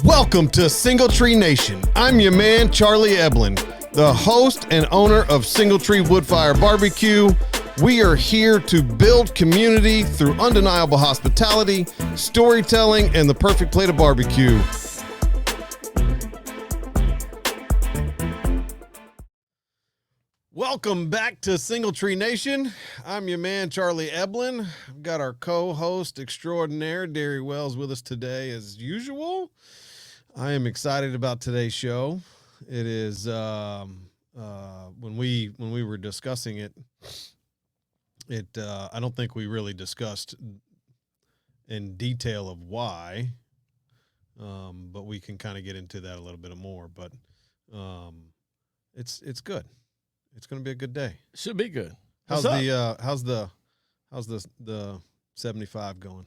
Welcome to Single Tree Nation. I'm your man, Charlie Eblin, the host and owner of Single Tree Woodfire Barbecue. We are here to build community through undeniable hospitality, storytelling, and the perfect plate of barbecue. Welcome back to Single Tree Nation. I'm your man, Charlie Eblin. I've got our co-host extraordinaire, Derry Wells, with us today as usual. I am excited about today's show. It is when we were discussing it, I don't think we really discussed in detail of why, but we can kind of get into that a little bit more. But it's good. It's going to be a good day. Should be good. How's the 75 going?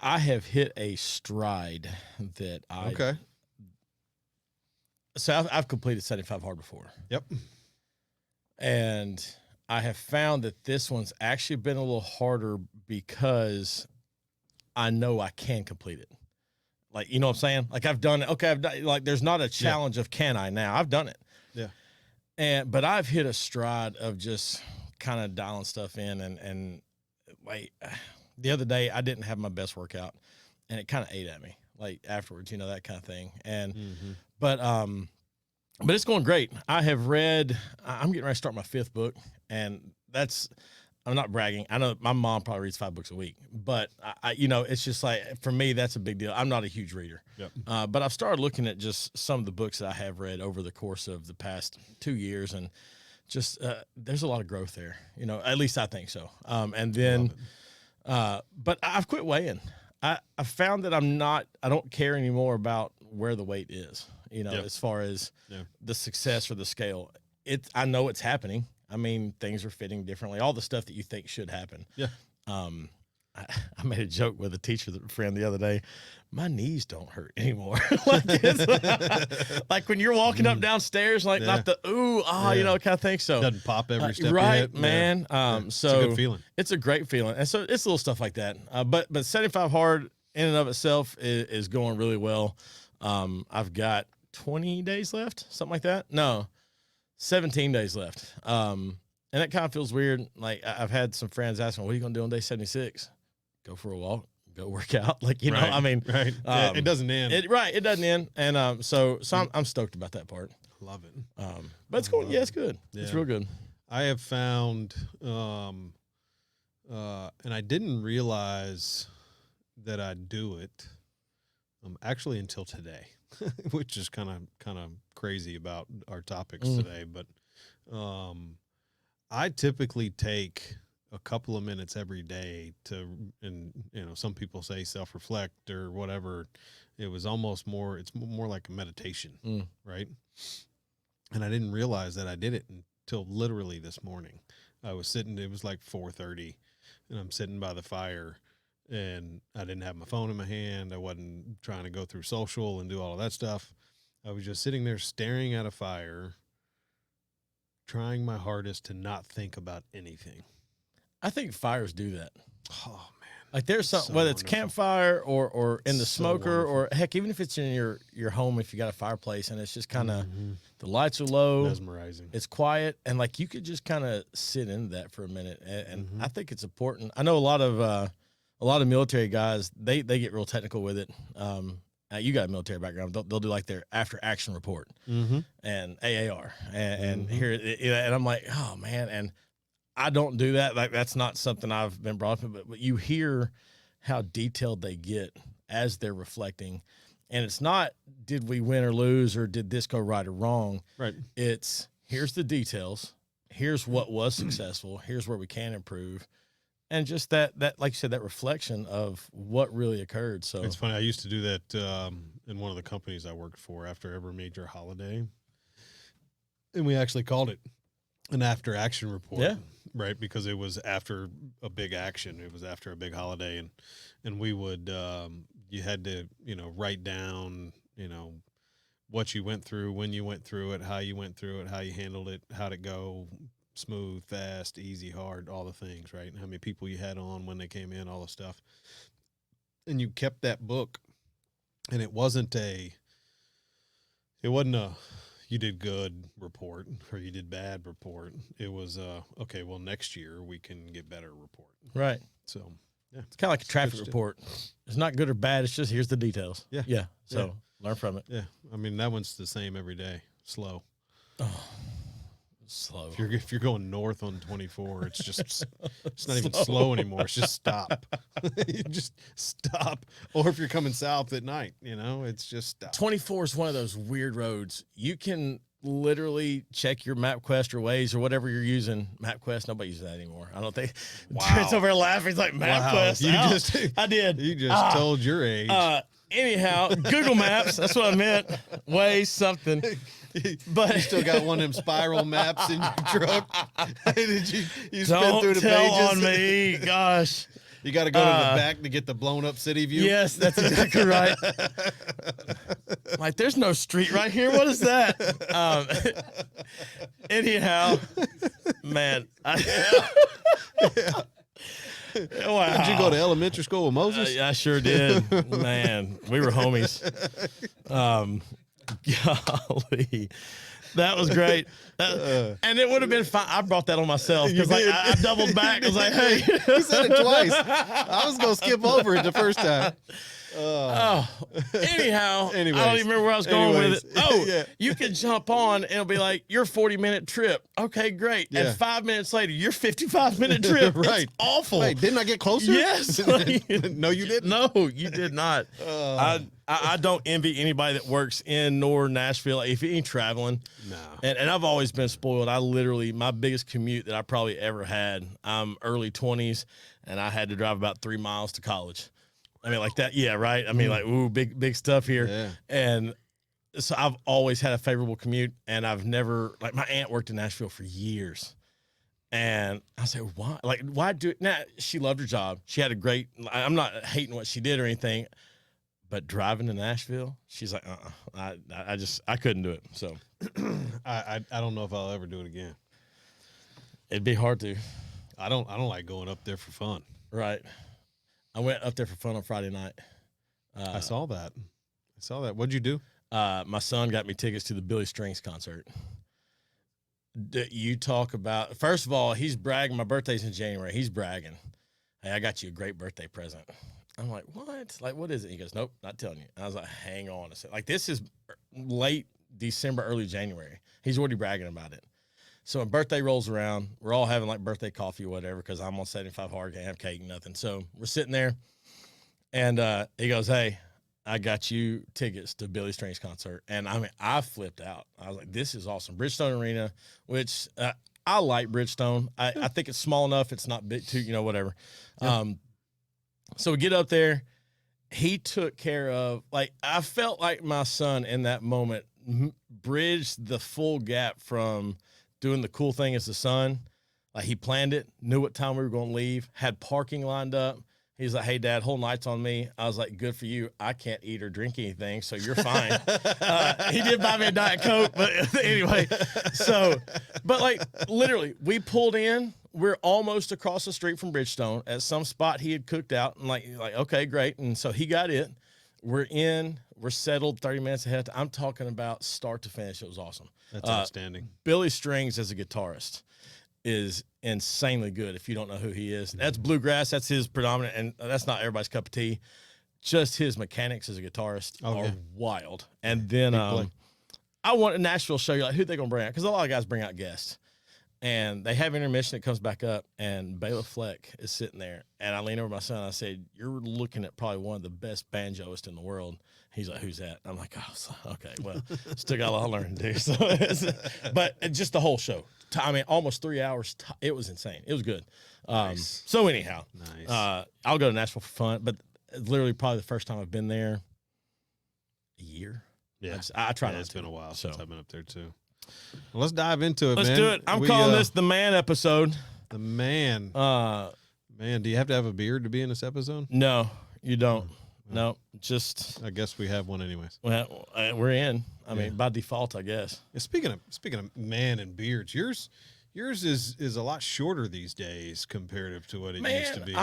I have hit a stride that Okay. So I've completed 75 hard before. Yep. And I have found that this one's actually been a little harder because I know I can complete it. Like, you know what I'm saying? Like, I've done it. Okay, I've done, like, there's not a challenge of can I now. I've done it. Yeah. But I've hit a stride of just kind of dialing stuff in and like the other day I didn't have my best workout and it kind of ate at me like afterwards, you know, that kind of thing. And but it's going great. I'm getting ready to start my 5th book, and I'm not bragging. I know my mom probably reads 5 books a week, but I you know, it's just like, for me, that's a big deal. I'm not a huge reader. Yep. But I've started looking at just some of the books that I have read over the course of the past 2 years, and just there's a lot of growth there. You know, at least I think so. And then, but I've quit weighing. I found that I don't care anymore about where the weight is, you know, as far as the success or the scale. I know it's happening. I mean, things are fitting differently. All the stuff that you think should happen. Yeah. I made a joke with a teacher friend the other day. My knees don't hurt anymore. Like when you're walking up downstairs, like not the you know, kind of thing. So doesn't pop every step. Right, man. So it's a good feeling. It's a great feeling, and so it's little stuff like that. But 75 hard in and of itself is going really well. I've got 20 days left, something like that. No. 17 days left. And it kind of feels weird. Like, I've had some friends asking, what are you going to do on day 76? Go for a walk, go work out. Like, you know, I mean, right. It doesn't end. It doesn't end. And so I'm stoked about that part. Love it. But it's going, it's good. Yeah. It's real good. I have found, and I didn't realize that I'd do it actually until today. Which is kind of crazy about our topics today, but I typically take a couple of minutes every day and you know, some people say self-reflect or whatever. It's more like a meditation, right? And I didn't realize that I did it until literally this morning. I was sitting, it was like 4:30, and I'm sitting by the fire. And I didn't have my phone in my hand. I wasn't trying to go through social and do all of that stuff. I was just sitting there staring at a fire, trying my hardest to not think about anything. I think fires do that. Oh, man. Like, there's something, whether it's campfire or in the smoker, or heck, even if it's in your home, if you got a fireplace and it's just kind of, the lights are low. Mesmerizing. It's quiet. And like, you could just kind of sit in that for a minute. And I think it's important. I know a lot of military guys, they get real technical with it. You got a military background. They'll do like their after action report and AAR and here, and I'm like, oh man. And I don't do that. Like, that's not something I've been brought up with, but you hear how detailed they get as they're reflecting. And it's not, did we win or lose, or did this go right or wrong? Right. It's, here's the details. Here's what was successful. Here's where we can improve. And just that, like you said, that reflection of what really occurred. So it's funny. I used to do that in one of the companies I worked for after every major holiday. And we actually called it an after action report. Yeah. Right. Because it was after a big action. It was after a big holiday. And we would, you had to, you know, write down, you know, what you went through, when you went through it, how you went through it, how you handled it, how'd it go, smooth, fast, easy, hard, all the things, right? And how many people you had on when they came in, all the stuff. And you kept that book And it wasn't a you did good report or you did bad report. It was okay, well, next year we can get better report. Right. So yeah, it's kind of like a traffic report. It's not good or bad. It's just here's the details. Yeah. Yeah. So learn from it. Yeah. I mean, that one's the same every day. Slow. Oh, slow. If you're going north on 24, it's just it's not even slow anymore. It's just stop. You just stop. Or if you're coming south at night, it's just stop. 24 is one of those weird roads. You can literally check your MapQuest or Waze or whatever you're using. MapQuest, nobody uses that anymore. I don't think. Wow. Trent's over here laughing. He's like, MapQuest. I did. You just told your age. Anyhow, Google Maps. That's what I meant. Waze something. But you still got one of them spiral maps in your truck. Did you spin through the tell pages? On me, gosh. You got to go to the back to get the blown up city view. Yes, that's exactly right. Like, there's no street right here. What is that? Anyhow, man. Wow. Did you go to elementary school with Moses? I sure did. Man, we were homies. Golly. That was great. And it would have been fine. I brought that on myself because I doubled back. I was like, hey. You said it twice. I was going to skip over it the first time. Anyhow, Anyways. I don't even remember where I was going with it. Oh, Yeah. You can jump on and it'll be like, your 40-minute trip. Okay, great. Yeah. And 5 minutes later, your 55-minute trip. Right. It's awful. Wait, didn't I get closer? Yes. No, you didn't? No, you did not. I don't envy anybody that works in Nashville if you ain't traveling. No. And I've always been spoiled. My biggest commute that I probably ever had, I'm early 20s, and I had to drive about 3 miles to college. I mean, like that. Yeah, right. I mean, like, ooh, big stuff here. Yeah. And so I've always had a favorable commute, and I've never, like, my aunt worked in Nashville for years. And I said, why? Like, why do it? Now, she loved her job. She had a great, I'm not hating what she did or anything, but driving to Nashville, she's like, I couldn't do it. So I don't know if I'll ever do it again. It'd be hard to. I don't like going up there for fun. Right. I went up there for fun on Friday night. I saw that. What'd you do? My son got me tickets to the Billy Strings concert. You talk about, first of all, he's bragging. My birthday's in January. He's bragging. Hey, I got you a great birthday present. I'm like, what? Like, what is it? He goes, nope, not telling you. I was like, hang on a second. Like, this is late December, early January. He's already bragging about it. So when birthday rolls around, we're all having like birthday coffee or whatever because I'm on 75 hard, can't have cake, nothing. So we're sitting there, and he goes, hey, I got you tickets to Billy Strings concert. And I mean, I flipped out. I was like, this is awesome. Bridgestone Arena, which I like Bridgestone. I think it's small enough. It's not big too, whatever. Yeah. So we get up there. He took care of, like, I felt like my son in that moment bridged the full gap from doing the cool thing as the son. Like, he planned it, knew what time we were going to leave, had parking lined up. He's like, hey, Dad, whole night's on me. I was like, good for you. I can't eat or drink anything, so you're fine. He did buy me a Diet Coke, but anyway. So, but like, literally, we pulled in. We're almost across the street from Bridgestone at some spot he had cooked out. And like, okay, great. And so he got it. We're settled 30 minutes ahead. I'm talking about start to finish. It was awesome. That's outstanding. Billy Strings as a guitarist is insanely good if you don't know who he is. That's bluegrass. That's his predominant, and that's not everybody's cup of tea. Just his mechanics as a guitarist are wild. And then I want a Nashville show you like who they going to bring out, because a lot of guys bring out guests. And they have intermission. It comes back up, and Bela Fleck is sitting there. And I lean over my son. And I said, "You're looking at probably one of the best banjoists in the world." He's like, "Who's that?" I'm like, "Oh, okay. Well, still got a lot of learning to do." So, but just the whole show. I mean, almost 3 hours. It was insane. It was good. Nice. So anyhow, nice. I'll go to Nashville for fun. But it's literally probably the first time I've been there. A year. Yeah, I try not to. It's been a while since I've been up there too. Well, let's dive into it, Let's man. do it. I'm calling this the man episode. The man. Man, do you have to have a beard to be in this episode? No, you don't. No, just. I guess we have one anyways. Well, we're in. I mean, by default, I guess. Yeah, speaking of man and beards, yours is a lot shorter these days comparative to what it used to be.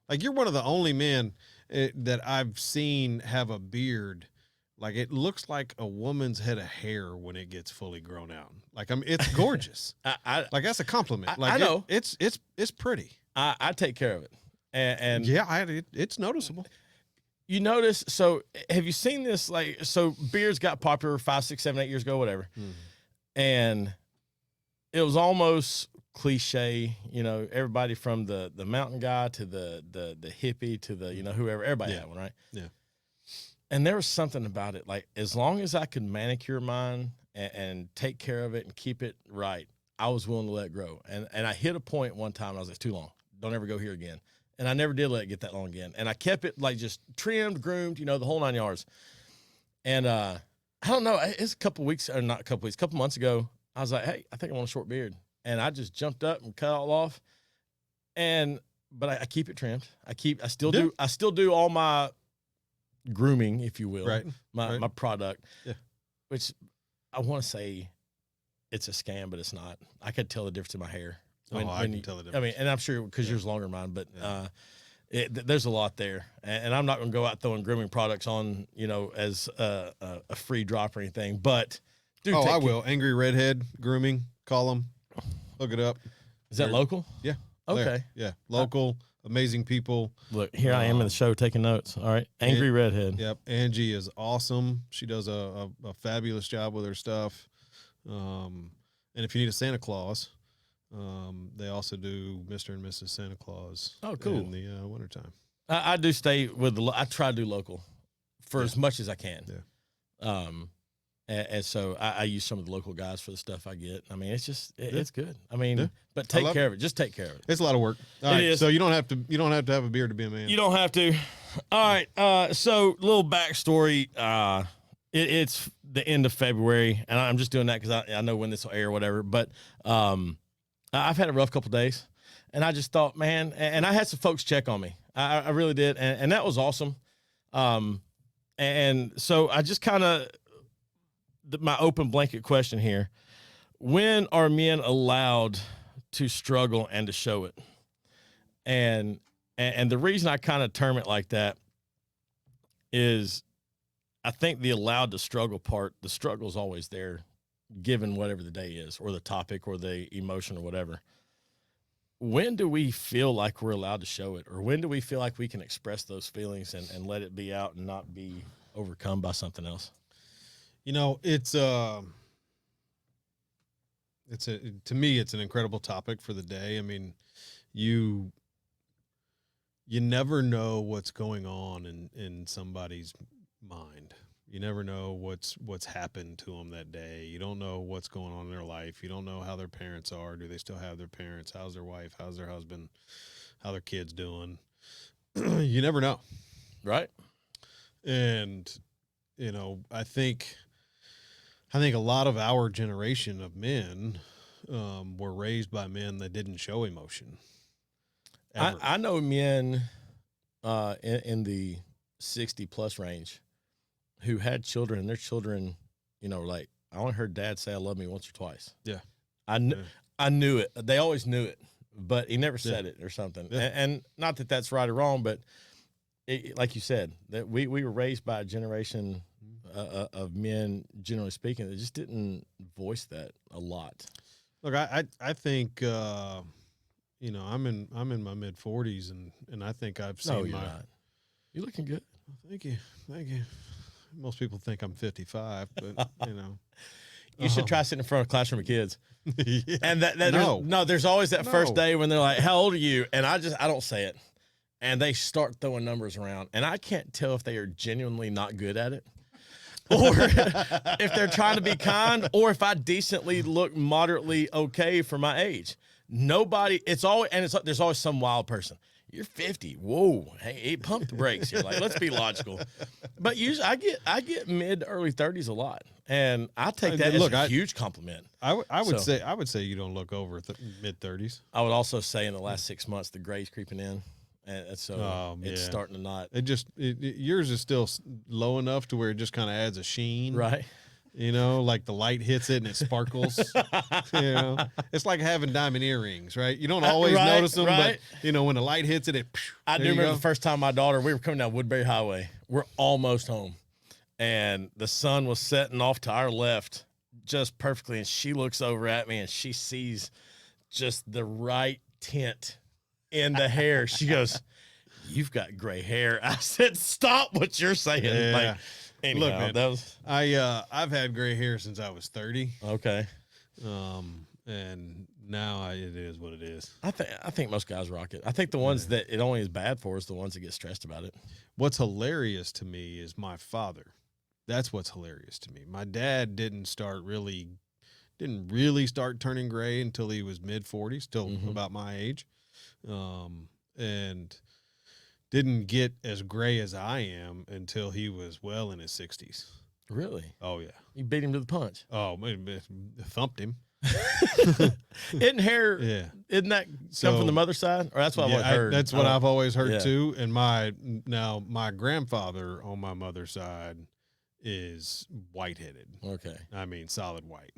Like you're one of the only men that I've seen have a beard. Like it looks like a woman's head of hair when it gets fully grown out. Like it's gorgeous. Like that's a compliment. Like I know it's pretty. I take care of it, and yeah, it's noticeable. You notice. So have you seen this? Like, so beards got popular 5, 6, 7, 8 years ago, whatever, and it was almost cliche. You know, everybody from the mountain guy to the hippie to the whoever, everybody had one, right? Yeah. And there was something about it, like as long as I could manicure mine and take care of it and keep it right, I was willing to let it grow. And I hit a point one time, I was like, it's too long. Don't ever go here again. And I never did let it get that long again. And I kept it like just trimmed, groomed, the whole 9 yards. And I don't know, it's a couple months ago, I was like, hey, I think I want a short beard. And I just jumped up and cut it all off. But I keep it trimmed. I still do all my grooming, if you will, right? My product, yeah. Which I want to say it's a scam, but it's not. I could tell the difference in my hair. I can tell the difference. I mean, and I'm sure because yours longer than mine, but there's a lot there, and I'm not going to go out throwing grooming products on, as a free drop or anything. But I will. Angry Redhead Grooming, call them, hook it up. Is that local? Yeah. Okay. There. Yeah, local. Amazing people. Look, here I am in the show taking notes. All right. Angry Redhead. Yep. Angie is awesome. She does a fabulous job with her stuff. And if you need a Santa Claus, they also do Mr. and Mrs. Santa Claus. Oh, cool. In the wintertime. I do stay with I try to do local for as much as I can. Yeah. And so I use some of the local guys for the stuff I get. I mean, it's just it's good. I mean, but take care of it. Just take care of it. It's a lot of work. All right, is. So you don't have to have a beard to be a man. You don't have to. All right. So little backstory. It's the end of February, and I'm just doing that because I know when this will air or whatever. But I've had a rough couple of days, and I just thought, man, and I had some folks check on me. I really did, and that was awesome. And so I just kind of. My open blanket question here: when are men allowed to struggle and to show it? And the reason I kind of term it like that is I think the allowed to struggle part, the struggle is always there, given whatever the day is or the topic or the emotion or whatever. When do we feel like we're allowed to show it? Or when do we feel like we can express those feelings and let it be out and not be overcome by something else? To me, it's an incredible topic for the day. I mean, you never know what's going on in somebody's mind. You never know what's happened to them that day. You don't know what's going on in their life. You don't know how their parents are. Do they still have their parents? How's their wife? How's their husband? How their kids doing? You never know. Right. And, I think a lot of our generation of men were raised by men that didn't show emotion. I know men in the 60-plus range who had children, and their children, like, I only heard dad say I love me once or twice. Yeah. I knew it. They always knew it, but he never said it or something. Yeah. And not that that's right or wrong, but like you said, that we were raised by a generation of men, generally speaking, that just didn't voice that a lot. Look, I think I'm in my mid 40s, and I think I've seen. No, you're not. You're looking good. Thank you. Most people think I'm 55, but you should try sitting in front of a classroom of kids. Yeah. And there's always that first day when they're like, "How old are you?" And I don't say it, and they start throwing numbers around, and I can't tell if they are genuinely not good at it. Or if they're trying to be kind, or if I decently look moderately okay for my age. There's always some wild person. You're 50. Whoa. Hey, pump the brakes here. Like, let's be logical. But usually I get mid to early 30s a lot. And I take that as a huge compliment. I would say you don't look over mid 30s. I would also say in the last 6 months the gray's creeping in. And so it's starting to not. Yours is still low enough to where it just kind of adds a sheen. Right. You know, like the light hits it and it sparkles. You know, it's like having diamond earrings, right? You don't always notice them, but you know, when the light hits it, I do remember the first time we were coming down Woodbury Highway. We're almost home, and the sun was setting off to our left just perfectly, and she looks over at me and she sees just the right tint in the hair. She goes, "You've got gray hair." I said, "Stop what you're saying." Yeah. Like, anyhow, look, man, that was I've had gray hair since I was 30. okay. And now it is what it is. I think most guys rock it. I think the ones that it only is bad for is the ones that get stressed about it. What's hilarious to me is my father. That's what's hilarious to me. My dad didn't really start turning gray until he was mid 40s, till about my age. And didn't get as gray as I am until he was well in his 60s. Really? Oh, yeah. You beat him to the punch. Oh, thumped him. Isn't hair, isn't that come from the mother's side? Or that's what I've heard. That's what I've always heard too. And my grandfather on my mother's side is white-headed. Okay. I mean, solid white.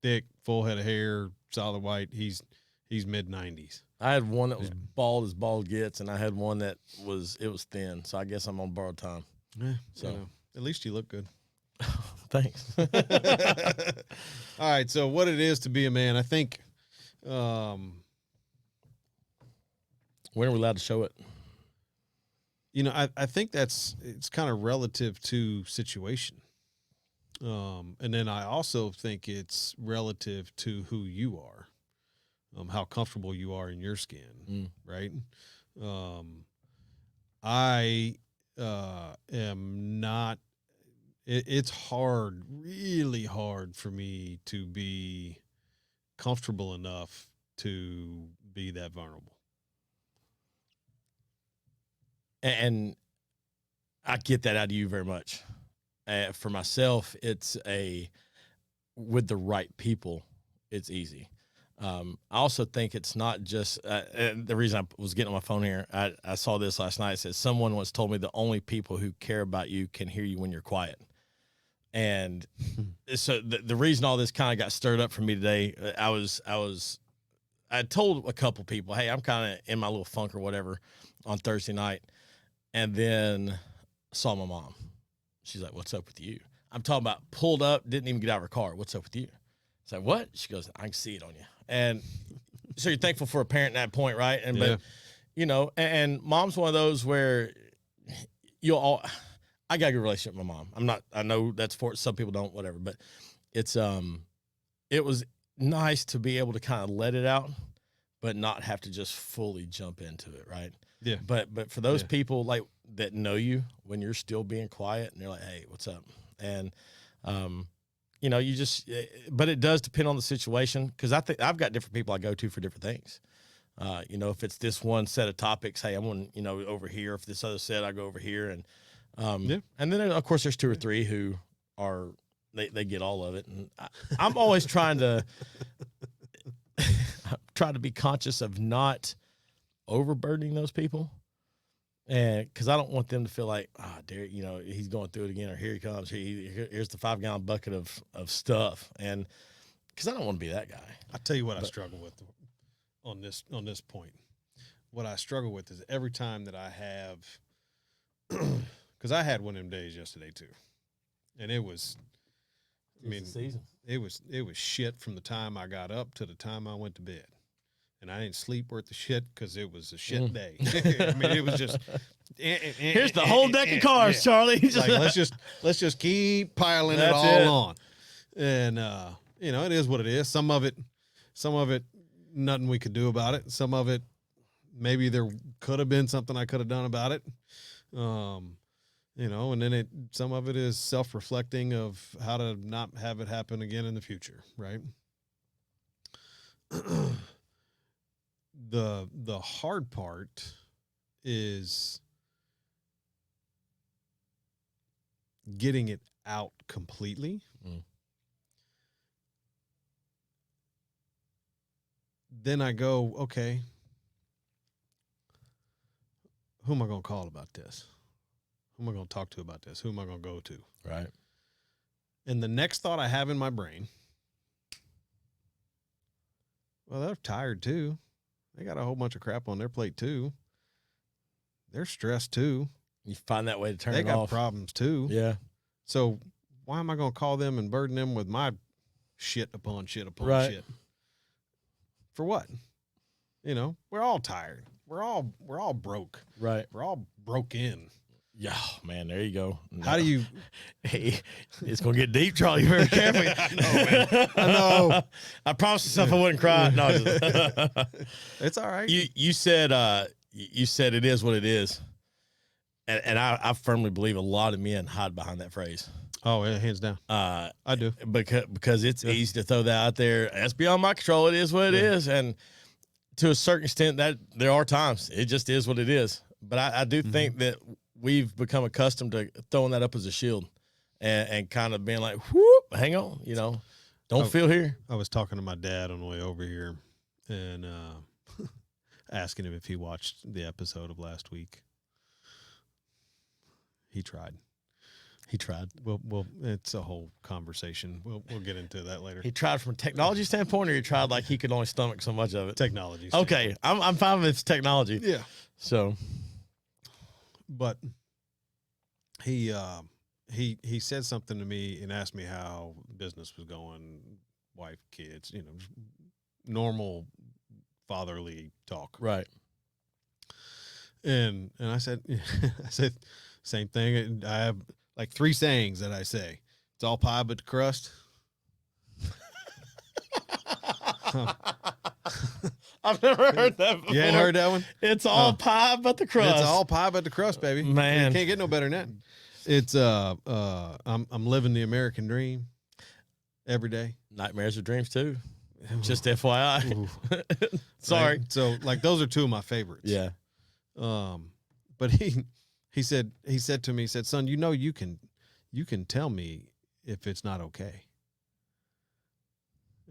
Thick, full head of hair, solid white. He's mid-90s. I had one that was bald as bald gets, and I had one that was thin. So I guess I'm on borrowed time. Yeah, so you know, at least you look good. Thanks. All right, so what it is to be a man, I think. When are we allowed to show it? You know, I think it's kind of relative to situation. And then I also think it's relative to who you are, how comfortable you are in your skin, right? I am not. It's hard, really hard for me to be comfortable enough to be that vulnerable. And I get that out of you very much. For myself, it's with the right people, it's easy. I also think it's not just the reason I was getting on my phone here. I saw this last night. It says someone once told me the only people who care about you can hear you when you're quiet. And so the reason all this kind of got stirred up for me today, I told a couple people, hey, I'm kind of in my little funk or whatever on Thursday night. And then saw my mom. She's like, "What's up with you?" I'm talking about pulled up, didn't even get out of her car. "What's up with you?" It's like, "What?" She goes, "I can see it on you." And so you're thankful for a parent at that point, right? And but you know, and mom's one of those where I got a good relationship with my mom. I know that's for some people don't, whatever, but it's it was nice to be able to kind of let it out, but not have to just fully jump into it, right? Yeah. But for those people like that know you when you're still being quiet and they're like, "Hey, what's up?" And you know, you just but it does depend on the situation, because I think I've got different people I go to for different things. You know, if it's this one set of topics, hey, I'm on, you know, over here. If this other set, I go over here, and and then of course there's two or three who are they get all of it, and I'm always trying to be conscious of not overburdening those people, and because I don't want them to feel like, Derek, you know, he's going through it again, or here he comes, here's the 5-gallon bucket of stuff, and because I don't want to be that guy. I tell you what, I struggle with on this point. What I struggle with is every time that I have, because I had one of them days yesterday too, and it was, season. It was shit from the time I got up to the time I went to bed. And I didn't sleep worth the shit because it was a shit day. I mean, it was just. Here's the whole deck of cards, Charlie. Like, let's just keep piling it all on, and you know, it is what it is. Some of it, nothing we could do about it. Some of it, maybe there could have been something I could have done about it. You know, and then some of it is self-reflecting of how to not have it happen again in the future, right? The hard part is getting it out completely. Then I go, okay, who am I going to call about this? Who am I going to talk to about this? Who am I going to go to? Right. And the next thought I have in my brain, well, they're tired too. They got a whole bunch of crap on their plate too. They're stressed too. You find that way to turn it off. They got problems too. Yeah. So why am I going to call them and burden them with my shit upon shit upon shit? For what? You know, we're all tired. We're all broke. Right. We're all broke in. Yeah, man, there you go. No. How do you? Hey, it's gonna get deep, Charlie. Very careful. I know, man. I know. I promised myself I wouldn't cry. No, it's all right. You said it is what it is, and I firmly believe a lot of men hide behind that phrase. Oh, yeah, hands down. I do because it's easy to throw that out there. That's beyond my control. It is what it is, and to a certain extent, that there are times it just is what it is. But I do think that we've become accustomed to throwing that up as a shield and kind of being like, whoop, hang on, you know, don't feel here. I was talking to my dad on the way over here and asking him if he watched the episode of last week. He tried. Well, it's a whole conversation. We'll get into that later. He tried from a technology standpoint, or he tried like he could only stomach so much of it? Technology. Okay, I'm fine with it's technology. Yeah. So, but he said something to me and asked me how business was going, wife, kids, you know, normal fatherly talk. Right. And I said same thing. I have like 3 sayings that I say. It's all pie but the crust. I've never heard that before. You ain't heard that one? It's all pie but the crust. It's all pie but the crust, baby. Man. You can't get no better than that. It's I'm living the American dream every day. Nightmares are dreams too. Just FYI. Sorry. Right? So like those are 2 of my favorites. Yeah. But he said to me, son, you know you can tell me if it's not okay.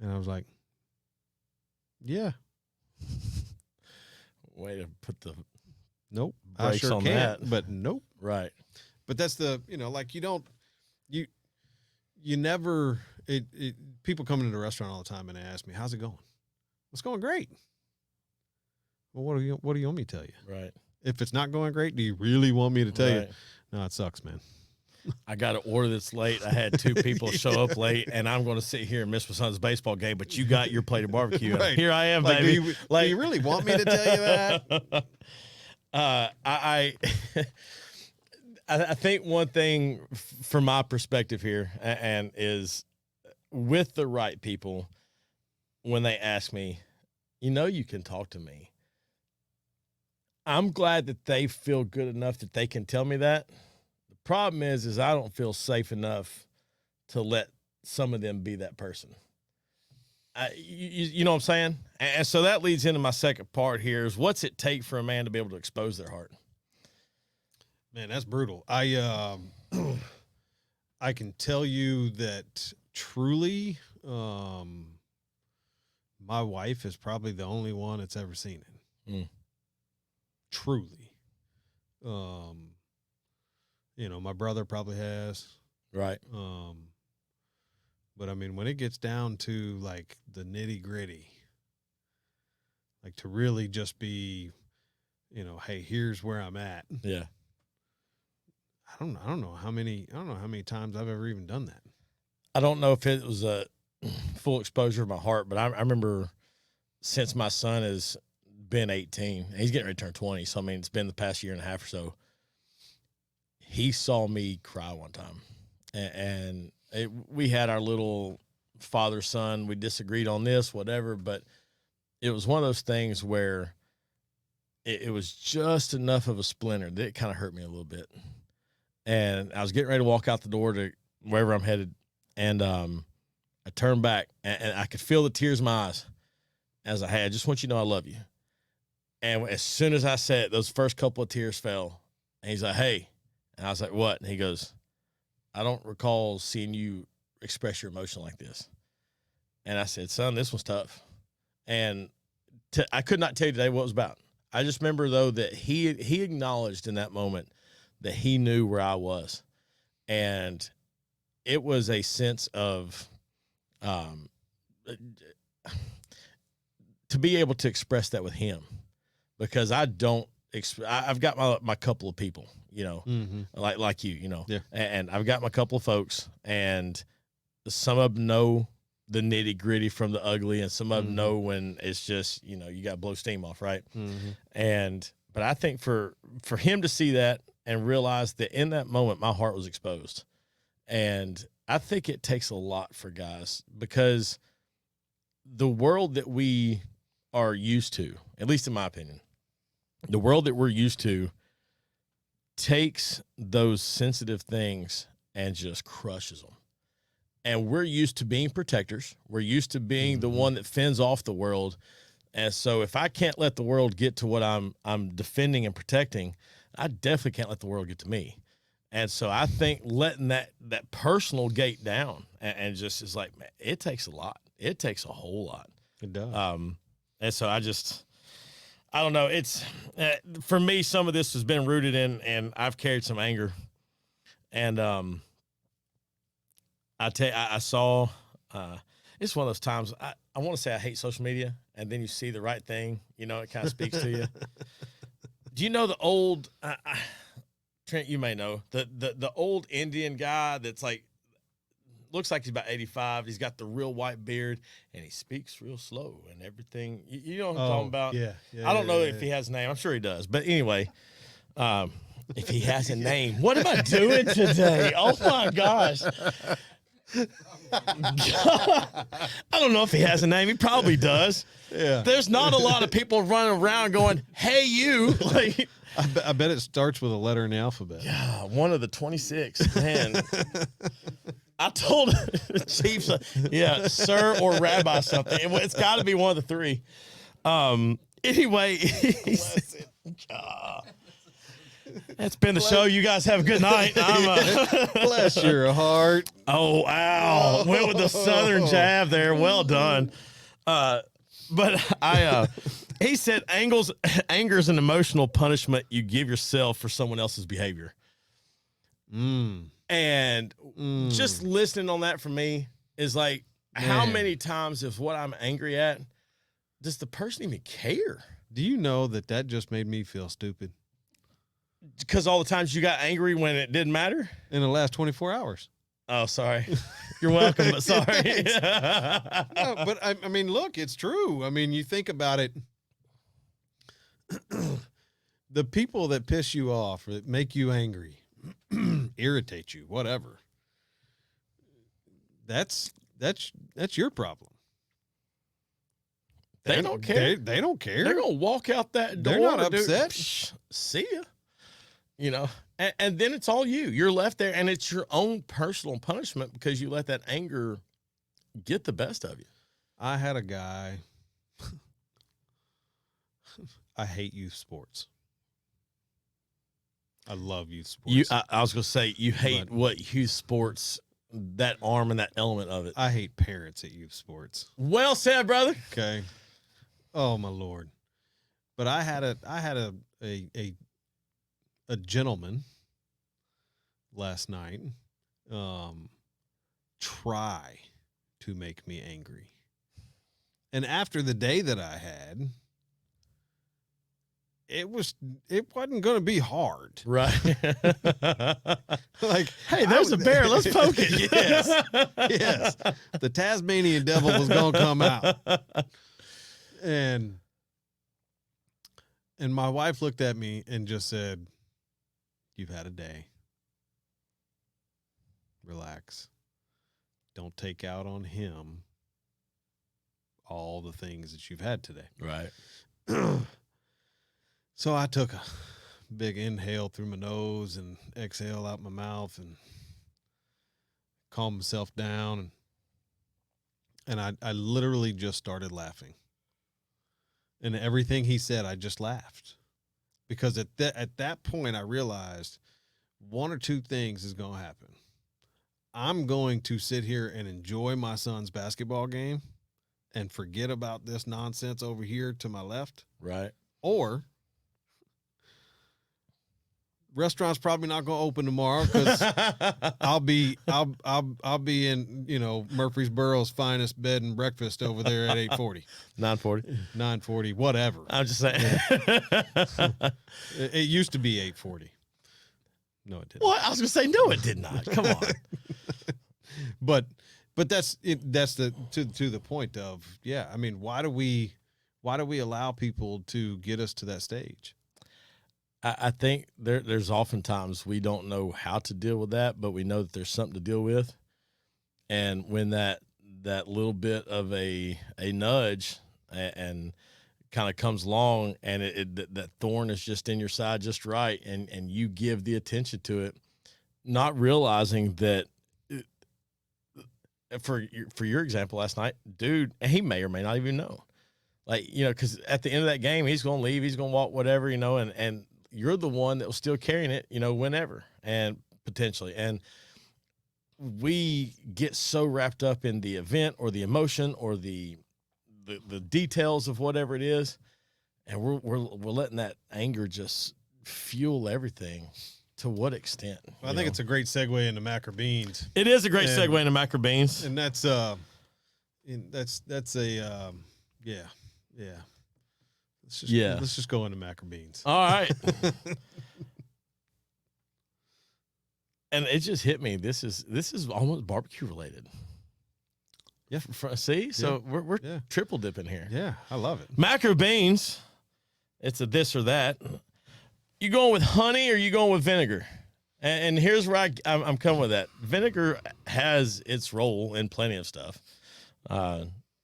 And I was like, yeah. Way to put the nope. brakes I sure on can, that. but nope. Right. But that's the, you know, like you never, people come into the restaurant all the time and they ask me, how's it going? It's going great. Well, what do you want me to tell you? Right. If it's not going great, do you really want me to tell you? No, it sucks, man. I got an order that's late. I had 2 people show up late, and I'm going to sit here and miss my son's baseball game, but you got your plate of barbecue. Right. Here I am, like, baby. Do you really want me to tell you that? I think one thing from my perspective here and is with the right people, when they ask me, you know, you can talk to me. I'm glad that they feel good enough that they can tell me that. The problem is I don't feel safe enough to let some of them be that person. You know what I'm saying? And so that leads into my second part here is what's it take for a man to be able to expose their heart? Man, that's brutal. I can tell you that truly, my wife is probably the only one that's ever seen it. Truly. You know, my brother probably has. Right. But I mean, when it gets down to like the nitty gritty, like to really just be, you know, hey, here's where I'm at. Yeah. I don't know how many times I've ever even done that. I don't know if it was a full exposure of my heart, but I remember since my son has been 18, he's getting ready to turn 20. So, I mean, it's been the past year and a half or so. He saw me cry one time and we had our little father son. We disagreed on this, whatever, but it was one of those things where it was just enough of a splinter that it kind of hurt me a little bit. And I was getting ready to walk out the door to wherever I'm headed. And I turned back and I could feel the tears in my eyes as I just want you to know I love you. And as soon as I said it, those first couple of tears fell. And he's like, hey. And I was like, what? And he goes, I don't recall seeing you express your emotion like this. And I said, son, this was tough. And I could not tell you today what it was about. I just remember, though, that he acknowledged in that moment that he knew where I was. And it was a sense of to be able to express that with him, because I don't. I've got my couple of people, you know, like you, you know, and I've got my couple of folks, and some of them know the nitty gritty from the ugly, and some of them know when it's just, you know, you got to blow steam off, right? But I think for him to see that and realize that in that moment my heart was exposed, and I think it takes a lot for guys, because the world that we are used to, at least in my opinion, the world that we're used to takes those sensitive things and just crushes them. And we're used to being protectors. We're used to being the one that fends off the world. And so if I can't let the world get to what I'm defending and protecting, I definitely can't let the world get to me. And so I think letting that personal gate down and just is like, man, it takes a lot. It takes a whole lot. It does. And so I don't know. It's for me, some of this has been rooted in, and I've carried some anger. And I saw, it's one of those times I want to say I hate social media, and then you see the right thing, you know, it kind of speaks to you. Do you know the old, Trent, you may know, the old Indian guy that's like, looks like he's about 85. He's got the real white beard, and he speaks real slow and everything. You know what I'm talking about? Yeah. I don't know if he has a name. I'm sure he does. But anyway, if he has a name, what am I doing today? Oh, my gosh. I don't know if he has a name. He probably does. Yeah. There's not a lot of people running around going, hey, you. Like, I bet it starts with a letter in the alphabet. Yeah, one of the 26. Man. I told Chief, yeah, sir or rabbi something. It's got to be one of the three. Anyway, that's been the show. You guys have a good night. Bless your heart. Oh, wow. Went with the southern jab there. Well done. But he said anger is an emotional punishment you give yourself for someone else's behavior. And just listening on that for me is like, how many times is what I'm angry at, does the person even care? Do you know that just made me feel stupid? Because all the times you got angry when it didn't matter? In the last 24 hours. Oh, sorry. You're welcome, but sorry. No, but I mean, look, it's true. I mean, you think about it. The people that piss you off or that make you angry, irritate you, whatever. That's your problem. They don't care. They don't care. They're gonna walk out that door. They're not upset. See ya. You know, and then it's all you. You're left there, and it's your own personal punishment because you let that anger get the best of you. I had a guy. I hate youth sports. I love youth sports. I was going to say, you hate what youth sports, that arm and that element of it. I hate parents at youth sports. Well said, brother. Okay. Oh, my Lord. But I had a gentleman last night try to make me angry. And after the day that I had, it wasn't going to be hard. Right. Like, hey, there's a bear. Let's poke it. Yes. The Tasmanian devil was going to come out. And my wife looked at me and just said, "You've had a day. Relax. Don't take out on him all the things that you've had today." Right. So I took a big inhale through my nose and exhale out my mouth and calmed myself down. And I literally just started laughing. And everything he said, I just laughed. Because at that point, I realized one or two things is going to happen. I'm going to sit here and enjoy my son's basketball game and forget about this nonsense over here to my left. Right. Or restaurant's probably not going to open tomorrow because I'll be in, Murfreesboro's finest bed and breakfast over there at 8:40, 9:40, whatever. I'm just saying. It used to be 8:40. No, it didn't. What? I was going to say, no, it did not. Come on. But that's it. That's to the point of, I mean, why do we allow people to get us to that stage? I think there's oftentimes we don't know how to deal with that, but we know that there's something to deal with. And when that little bit of a nudge and kind of comes along, and that thorn is just in your side just right, and you give the attention to it, not realizing that for your example last night, dude, he may or may not even know. Like, because at the end of that game, he's going to leave, he's going to walk, whatever, and you're the one that was still carrying it, whenever and potentially. And we get so wrapped up in the event or the emotion or the details of whatever it is, and we're letting that anger just fuel everything. To what extent? Well, I think it's a great segue into macro beans. It is a great segue into macro beans, and that's yeah. Let's just go into macro beans. All right. And it just hit me. This is almost barbecue related. Yeah. See? So we're triple dipping here. Yeah, I love it. Macro beans. It's a this or that. You going with honey or you going with vinegar? And here's where I'm coming with that. Vinegar has its role in plenty of stuff.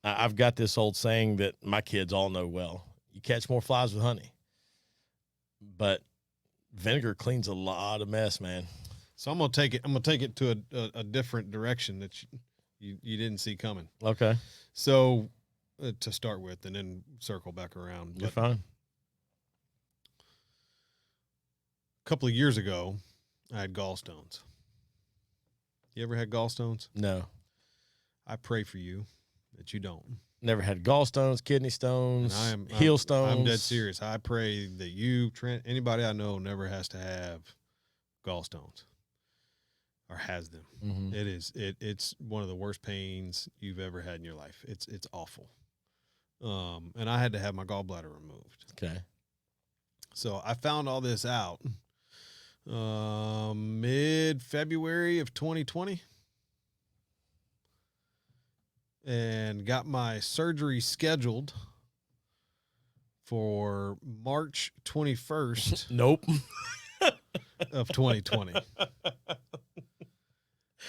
I've got this old saying that my kids all know well. You catch more flies with honey. But vinegar cleans a lot of mess, man. So I'm gonna take it to a different direction that you didn't see coming. Okay. So to start with, and then circle back around. You're fine. A couple of years ago, I had gallstones. You ever had gallstones? No. I pray for you that you don't. Never had gallstones, kidney stones, heel stones. I'm dead serious. I pray that you, Trent, anybody I know never has to have gallstones or has them. Mm-hmm. It's one of the worst pains you've ever had in your life. It's awful. And I had to have my gallbladder removed. Okay. So I found all this out mid-February of 2020. And got my surgery scheduled for March 21st. Nope. Of 2020.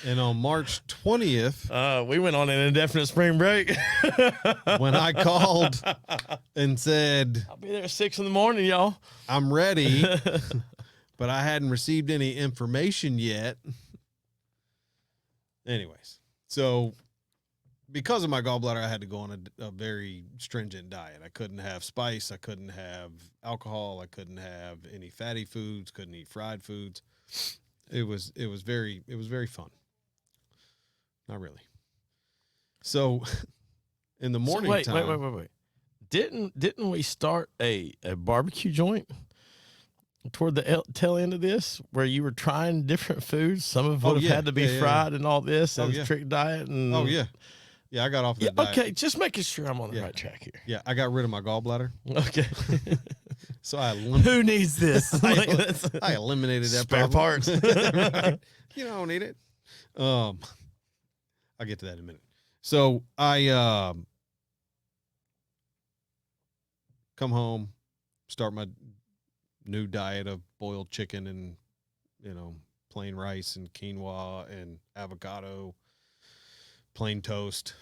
And on March 20th, we went on an indefinite spring break. When I called and said, I'll be there at 6 a.m, y'all. I'm ready, but I hadn't received any information yet. Anyways, so because of my gallbladder, I had to go on a very stringent diet. I couldn't have spice. I couldn't have alcohol. I couldn't have any fatty foods. Couldn't eat fried foods. It was very fun. Not really. So in the morning time. Wait. Didn't we start a barbecue joint toward the tail end of this where you were trying different foods? Some of them had to be fried and all this and trick diet. And Yeah, I got off that diet. Okay, just making sure I'm on the right track here. Yeah, I got rid of my gallbladder. Okay. So who needs this? I eliminated that spare parts. You don't need it. I'll get to that in a minute. So I come home, start my new diet of boiled chicken and plain rice and quinoa and avocado, plain toast.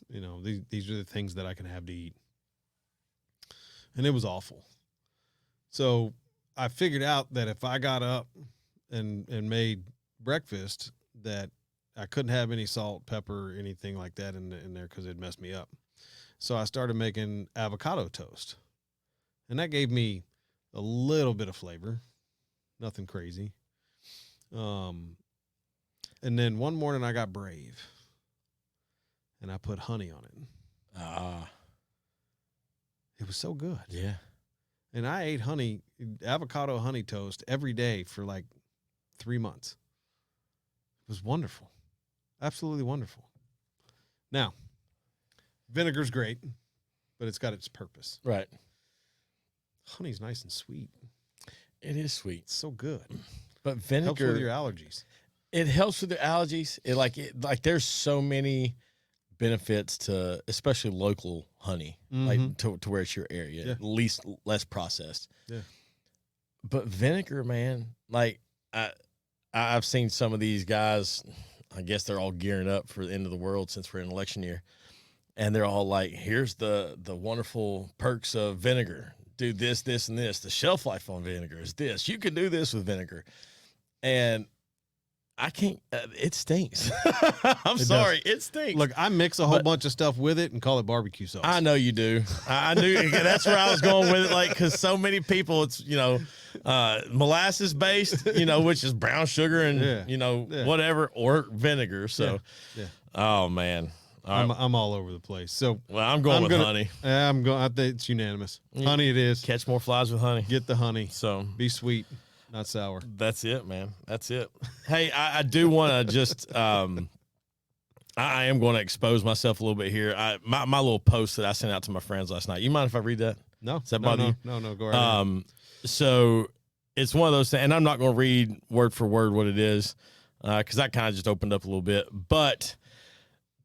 These are the things that I can have to eat. And it was awful. So I figured out that if I got up and made breakfast, that I couldn't have any salt, pepper, anything like that in there because it'd mess me up. So I started making avocado toast. And that gave me a little bit of flavor. Nothing crazy. And then one morning I got brave. And I put honey on it. It was so good. Yeah. And I ate avocado honey toast every day for like 3 months. It was wonderful. Absolutely wonderful. Now, vinegar's great, but it's got its purpose. Right. Honey's nice and sweet. It is sweet. It's so good. But vinegar helps with your allergies. It helps with the allergies. Like there's so many benefits to, especially local honey, like to where it's your area, at least less processed. Yeah. But vinegar, man, like I've seen some of these guys. I guess they're all gearing up for the end of the world since we're in election year, and they're all like, "Here's the wonderful perks of vinegar. Do this, this, and this. The shelf life on vinegar is this. You can do this with vinegar," and I can't. It stinks. I'm sorry, it stinks. Look, I mix a whole bunch of stuff with it and call it barbecue sauce. I know you do. I knew that's where I was going with it. Like, because so many people, it's molasses based, which is brown sugar and whatever, or vinegar. So, oh man, I'm all over the place. So, well, I'm going with honey. I'm going. I think it's unanimous. Honey, it is. Catch more flies with honey. Get the honey. So be sweet. Not sour. That's it, man. That's it. Hey, I do want to just, I am going to expose myself a little bit here. My little post that I sent out to my friends last night. You mind if I read that? No. Does that bother you? No, go right ahead. So it's one of those things, and I'm not going to read word for word what it is, because that kind of just opened up a little bit. But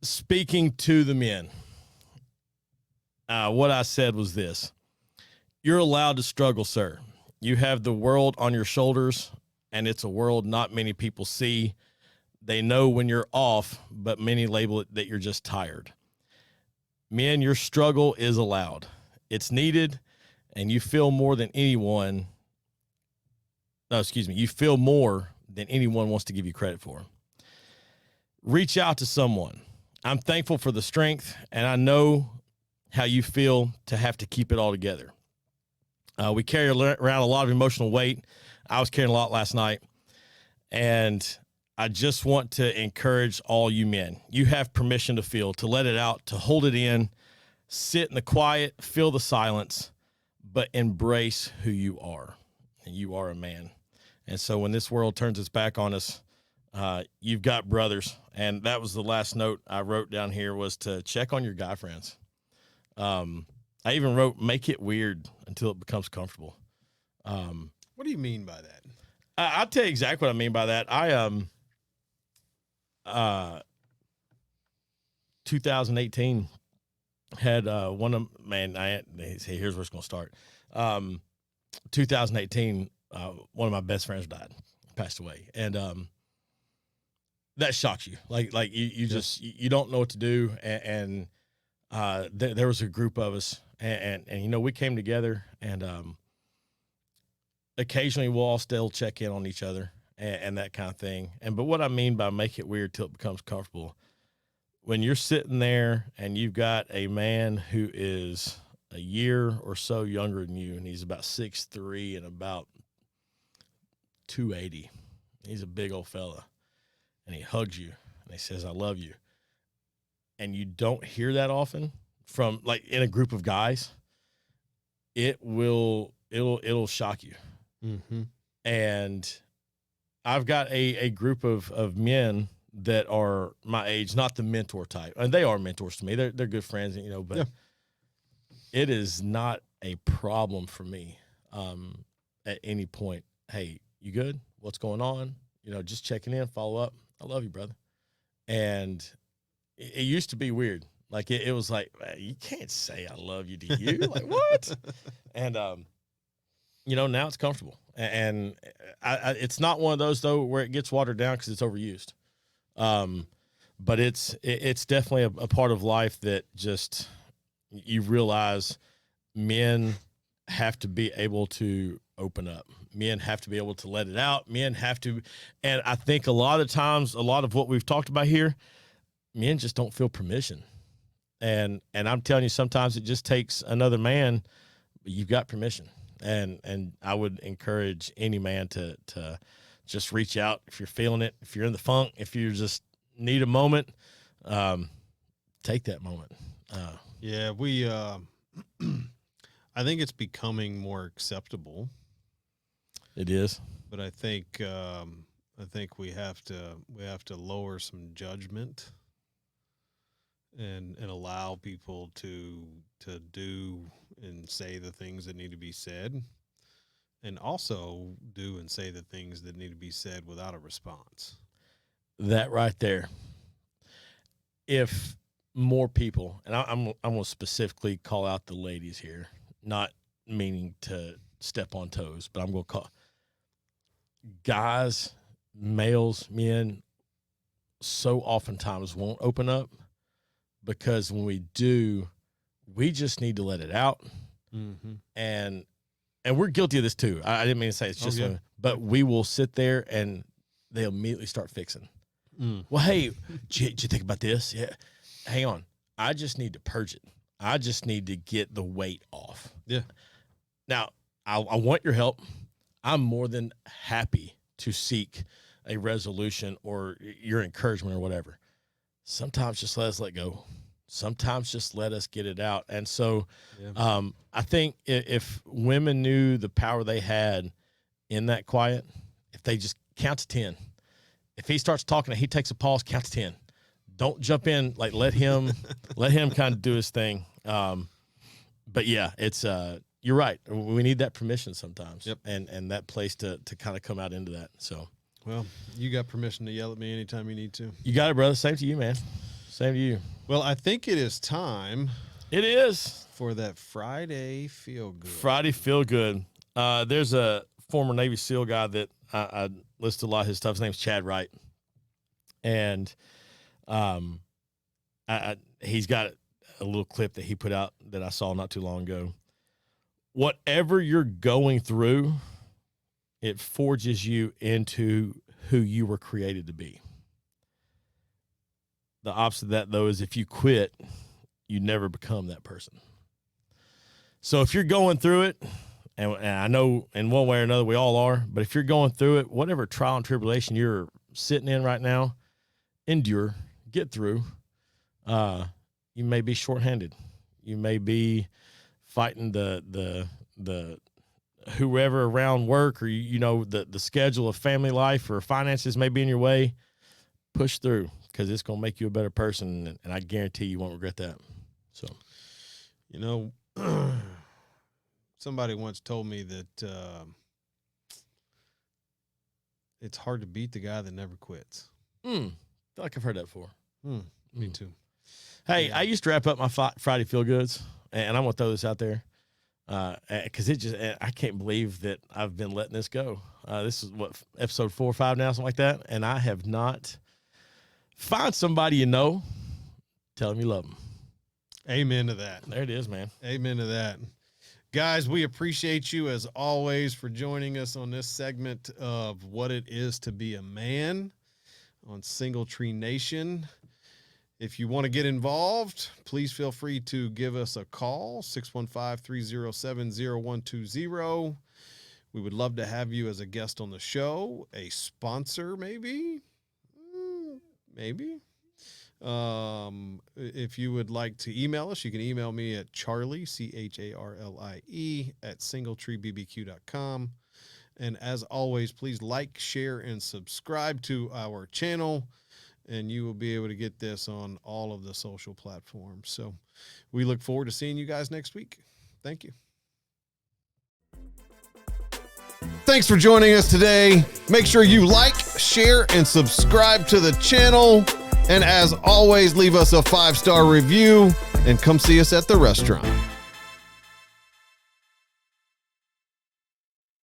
speaking to the men, what I said was this: you're allowed to struggle, sir. You have the world on your shoulders, and it's a world not many people see. They know when you're off, but many label it that you're just tired. Men, your struggle is allowed. It's needed, and you feel more than anyone. No, excuse me. You feel more than anyone wants to give you credit for. Reach out to someone. I'm thankful for the strength, and I know how you feel to have to keep it all together. We carry around a lot of emotional weight. I was carrying a lot last night, and I just want to encourage all you men. You have permission to feel, to let it out, to hold it in, sit in the quiet, feel the silence, but embrace who you are. And you are a man. And so when this world turns its back on us, you've got brothers. And that was the last note I wrote down here, was to check on your guy friends. I even wrote, make it weird until it becomes comfortable. What do you mean by that? I'll tell you exactly what I mean by that. 2018 had one of, here's where it's going to start. 2018, one of my best friends died, passed away. And that shocks you. Like you just, you don't know what to do. And there was a group of us, and we came together, and occasionally we'll all still check in on each other and that kind of thing. But what I mean by make it weird till it becomes comfortable, when you're sitting there and you've got a man who is a year or so younger than you, and he's about 6'3" and about 280. He's a big old fella, and he hugs you and he says, "I love you." And you don't hear that often from, like, in a group of guys. It'll shock you. Mm-hmm. And I've got a group of men that are my age, not the mentor type, and they are mentors to me. They're good friends, but it is not a problem for me at any point. Hey, you good? What's going on? Just checking in, follow up. I love you, brother. And it used to be weird. Like it was like, you can't say I love you to you. Like, what? And now it's comfortable. And it's not one of those though where it gets watered down because it's overused. But it's definitely a part of life that just, you realize men have to be able to open up. Men have to be able to let it out. Men have to, and I think a lot of times, a lot of what we've talked about here, men just don't feel permission. And I'm telling you, sometimes it just takes another man, but you've got permission. And I would encourage any man to just reach out if you're feeling it, if you're in the funk, if you just need a moment, take that moment. Yeah, we I think it's becoming more acceptable. It is. But I think we have to lower some judgment and allow people to do and say the things that need to be said, and also do and say the things that need to be said without a response. That right there. If more people, and I'm going to specifically call out the ladies here, not meaning to step on toes, but I'm going to call guys, males, men, so oftentimes won't open up, because when we do, we just need to let it out. Mm-hmm. And we're guilty of this too. I didn't mean to say it's just women, but we will sit there and they'll immediately start fixing. Well, hey, did you think about this? Yeah. Hang on. I just need to purge it. I just need to get the weight off. Yeah. Now, I want your help. I'm more than happy to seek a resolution or your encouragement or whatever. Sometimes just let us let go. Sometimes just let us get it out. And so I think if women knew the power they had in that quiet, if they just count to 10, if he starts talking and he takes a pause, count to 10. Don't jump in. Like, let him kind of do his thing. But yeah, it's you're right. We need that permission sometimes. Yep. And that place to kind of come out into that. So, well, you got permission to yell at me anytime you need to. You got it, brother. Same to you, man. Same to you. Well, I think it is time. It is. For that Friday Feel Good. Friday Feel Good. There's a former Navy SEAL guy that I listed a lot of his stuff. His name's Chad Wright. And he's got a little clip that he put out that I saw not too long ago. Whatever you're going through, it forges you into who you were created to be. The opposite of that, though, is if you quit, you never become that person. So if you're going through it, and I know in one way or another we all are, but if you're going through it, whatever trial and tribulation you're sitting in right now, endure, get through. You may be shorthanded. You may be fighting the whoever around work, or the schedule of family life or finances may be in your way. Push through, because it's going to make you a better person, and I guarantee you won't regret that. So, somebody once told me that it's hard to beat the guy that never quits. I feel like I've heard that before. Me too. Hey, yeah. I used to wrap up my Friday Feel Goods, and I'm going to throw this out there because I can't believe that I've been letting this go. This is episode 4 or 5 now, something like that, and I have not. Find somebody you know, tell them you love them. Amen to that. There it is, man. Amen to that. Guys, we appreciate you as always for joining us on this segment of What It Is to Be a Man on Single Tree Nation. If you want to get involved, please feel free to give us a call, 615-307-0120. We would love to have you as a guest on the show, a sponsor maybe. If you would like to email us, you can email me at Charlie, CHARLIE, at singletreebbq.com. And as always, please like, share, and subscribe to our channel, and you will be able to get this on all of the social platforms. So we look forward to seeing you guys next week. Thank you. Thanks for joining us today. Make sure you like, share, and subscribe to the channel. And as always, leave us a 5-star review and come see us at the restaurant.